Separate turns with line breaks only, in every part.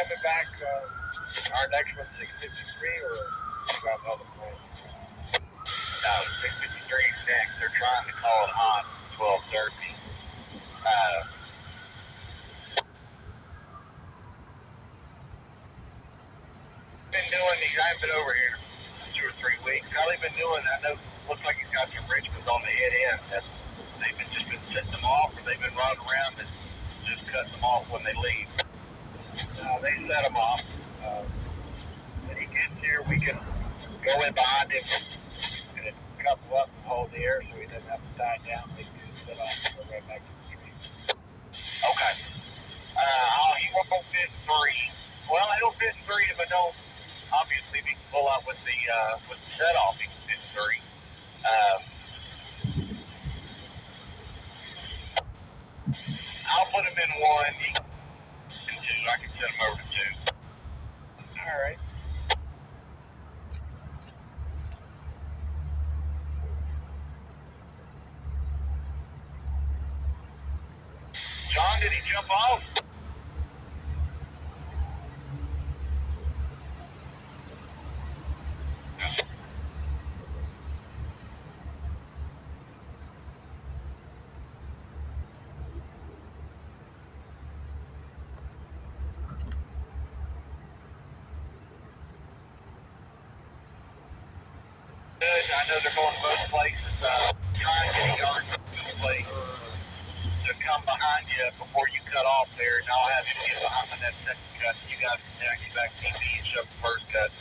coming back, our next one's 653, or you got another plan? No, 653 is next. They're trying to call it on 12:30. Been doing these. I haven't been over here 2 or 3 weeks. How they been doing? I know. Looks like he's got some Richmonds on the head end. They've just been setting them off, or they've been running around and just cutting them off when they leave. They set them off. When he gets here, we can go in behind him and couple up and hold the air so he doesn't have to tie down. They can just set off and go right back to the street. Okay. He won't fit 3. Well, I don't fit 3 if I don't. Obviously, if he can pull out with the set off, he can fit 3. I'll put him in 1. He can 2. I can set him over to 2. All right. John, did he jump off? Good. I know they're going both places. Try and get a yard place to come behind you before you cut off there, and I'll have him get behind that second cut. You guys can taxi back TP and shove the first cut.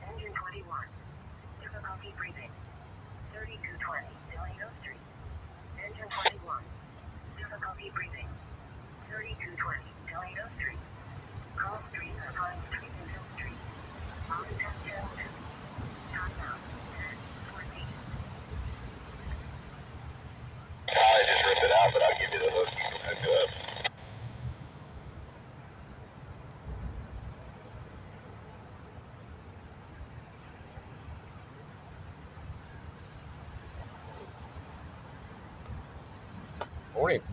Engine 21. Difficulty breathing. 3220 Delano Street. Engine 21. Difficulty breathing. 3220 Delano Street. Call Street or Pine Street and Hill Street. Mountain Channel 2. Timeout 10:14.
I just rip it out, but I'll give you the hook. You can hook it up.
Morning.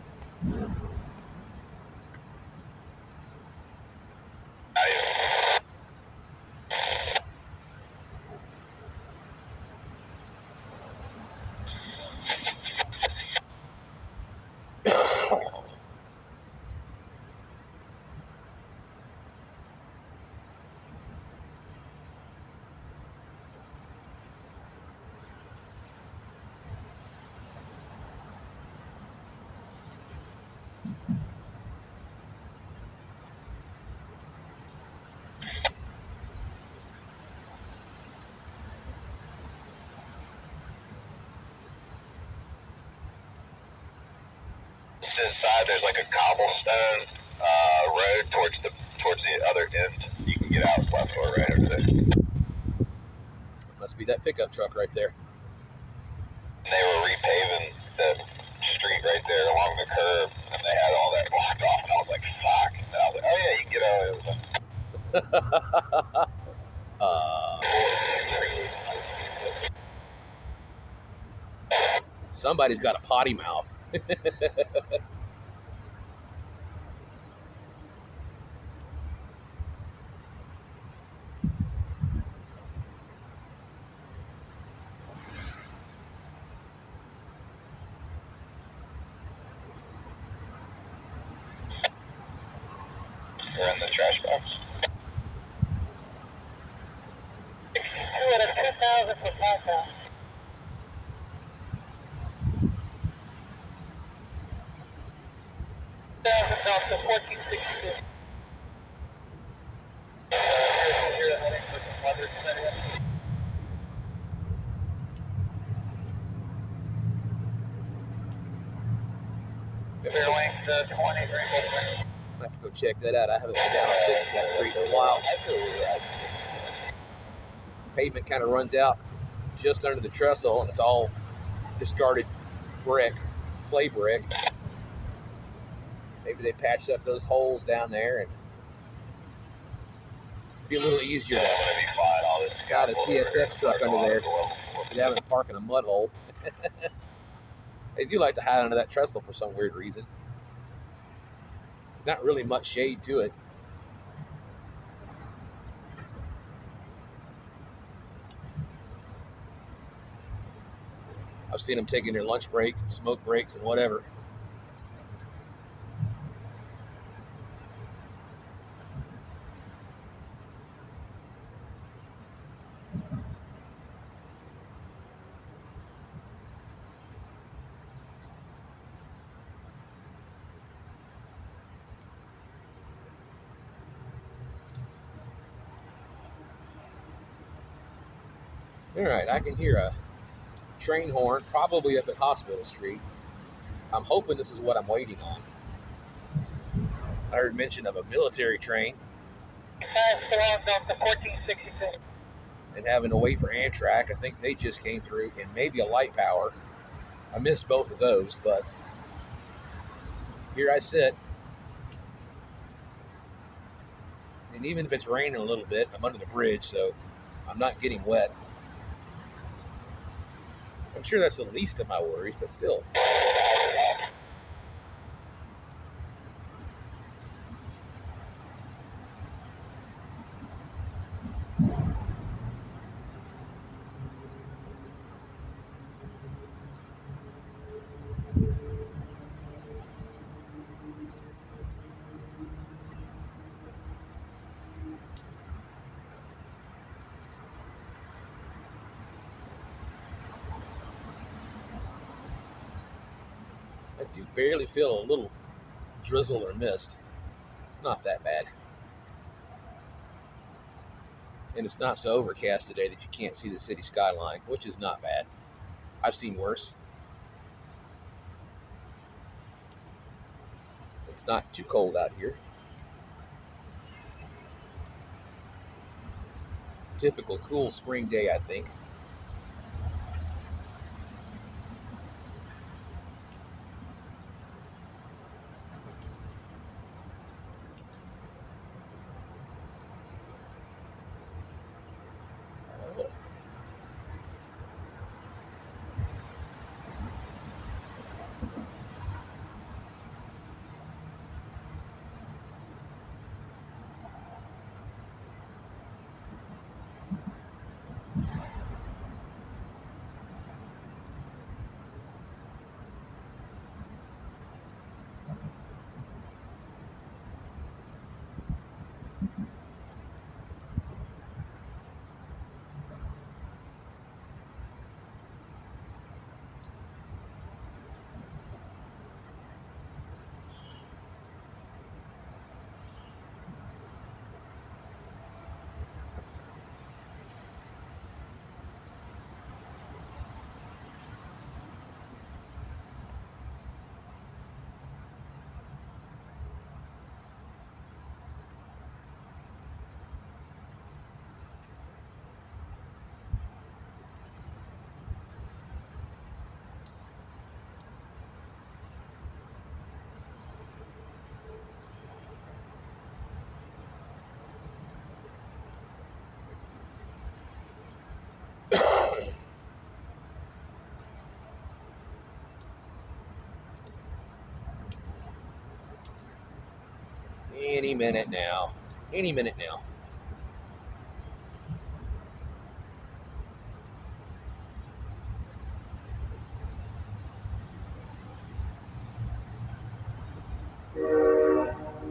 Inside there's like a cobblestone road towards the other end. You can get out left or right over there.
Must be that pickup truck right there.
They were repaving the street right there along the curb, and they had all that blocked off. And I was like, "Fuck!" And I was like, "Oh yeah, you can get out of there."
Somebody's got a potty mouth.
They're in the trash box. 2,000 for Papa. 2,000 off the 1462. Fairlane 20.
I have to go check that out. I haven't been down on 16th Street in a while. Pavement kind of runs out just under the trestle, and it's all discarded brick, clay brick. Maybe they patched up those holes down there and be a little easier to got a CSX truck under there instead of having to park in a mud hole. They do like to hide under that trestle for some weird reason. There's not really much shade to it. I've seen them taking their lunch breaks and smoke breaks and whatever. All right, I can hear a train horn, probably up at Hospital Street. I'm hoping this is what I'm waiting on. I heard mention of a military train
off the 1462.
and having to wait for Amtrak. I think they just came through, and maybe a light power. I missed both of those, but here I sit. And even if it's raining a little bit, I'm under the bridge, so I'm not getting wet. I'm sure that's the least of my worries, but still. I do barely feel a little drizzle or mist. It's not that bad. And it's not so overcast today that you can't see the city skyline, which is not bad. I've seen worse. It's not too cold out here. Typical cool spring day, I think. Any minute now. Any minute now.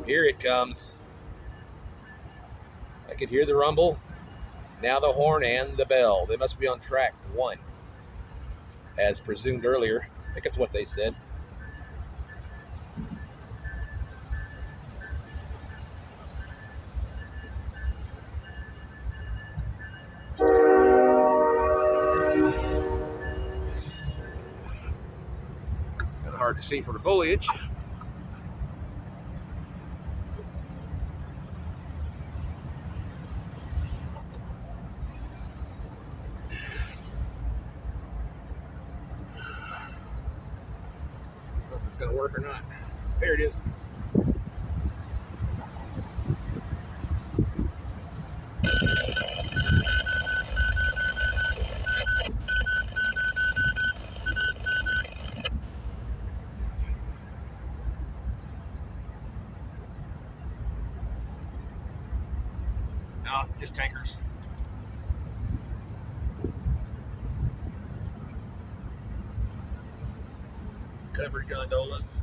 Here it comes. I could hear the rumble. Now the horn and the bell. They must be on track 1, as presumed earlier. I think that's what they said. Kind of hard to see from the foliage. If it's going to work or not. There it is. No, just tankers. Covered gondolas.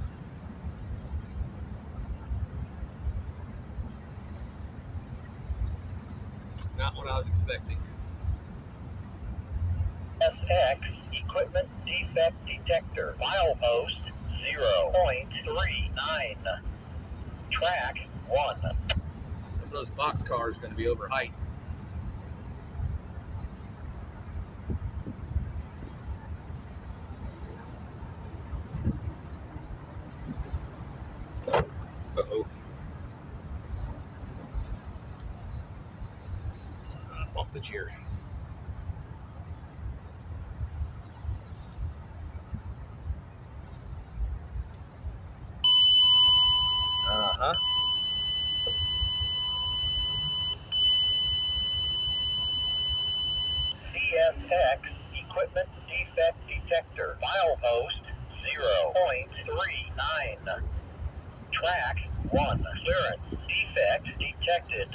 Not what I was expecting.
SX equipment defect detector. Milepost 0.39. Track 1.
Some of those box cars are going to be over height. Uh-oh. Bump the chair. Uh-huh.
CSX equipment defect detector. Milepost 0.39. Track 1. Clearance. Defect detected.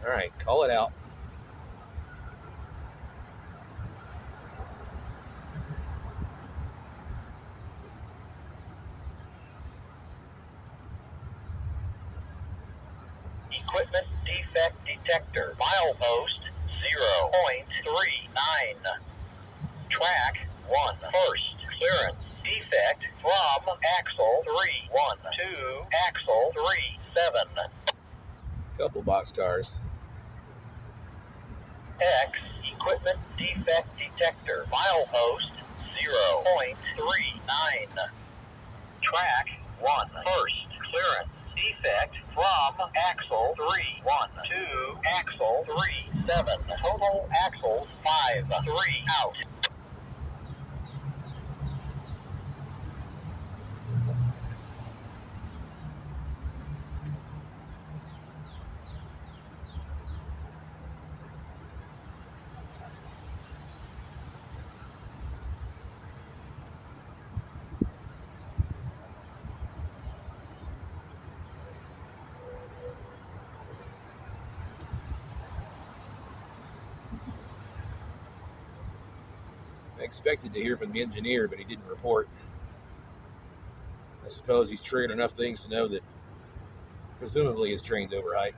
All right, call it out.
Equipment defect detector. Milepost 0.39. Track 1. First clearance. Defect from axle 3-1 to axle 3-7.
Couple box cars.
X equipment defect detector. Milepost 0.39. Track 1. First clearance. Defect from axle 3-1 to axle 3-7. Total axles 5-3 out.
I expected to hear from the engineer, but he didn't report. I suppose he's triggered enough things to know that presumably his train's over height.